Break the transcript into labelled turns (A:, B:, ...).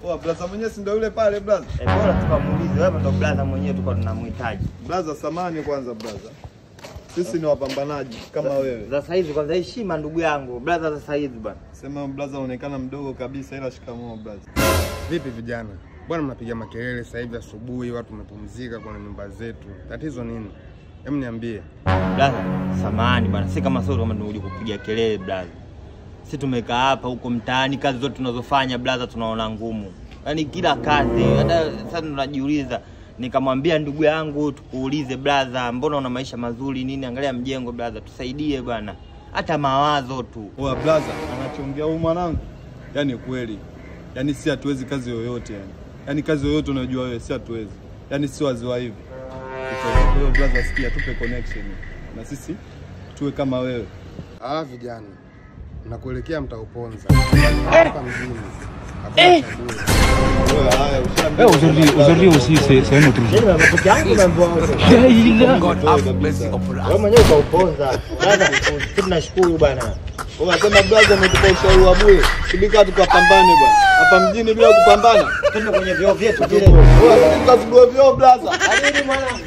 A: Oh, brother mwenyewe si ndio yule pale brother?
B: Bora tukamuulize wewe ndio brother mwenyewe tuko tunamhitaji.
A: Brother samani kwanza brother. Sisi ni wapambanaji kama wewe.
B: Sasa hizi kwanza heshima ndugu yangu. Brother sasa hizi bwana.
A: Sema brother unaonekana mdogo kabisa ila shikamoo brother.
C: Vipi vijana? Bwana mnapiga makelele sasa hivi asubuhi, watu wamepumzika kwa nyumba zetu. Tatizo nini? Hebu niambie.
B: Brother, samahani bwana. Si kama sio kama tunakuja kupiga kelele brother. Sisi tumekaa hapa huko mtaani, kazi zote tunazofanya brother tunaona ngumu. Yaani kila kazi, hata sasa tunajiuliza, nikamwambia ndugu yangu tukuulize brother, mbona una maisha mazuri nini? Angalia mjengo brother, tusaidie bwana. Hata mawazo tu.
A: Oa brother, anachoongea huyu mwanangu. Yaani kweli. Yaani si hatuwezi kazi yoyote yani. Yaani kazi yoyote unajua wewe si hatuwezi. Yaani si waziwa hivi. Kwa hiyo brother sikia tupe connection. Na sisi tuwe kama wewe.
C: Vijana. Nakuelekea mtauponza. Hapa mjini.
D: Aujourd'hui aussi c'est un autre jour.
B: Wewe mwenyewe ukauponza. Brother, tunashukuru bwana.
A: Unasema brother umetupa ushauri wa bure. Sibika tukapambane bwana. Hapa mjini bila kupambana.
B: Twende kwenye vyoo vyetu vile.
A: Wewe kazi vyoo brother.
B: Alini mwanangu.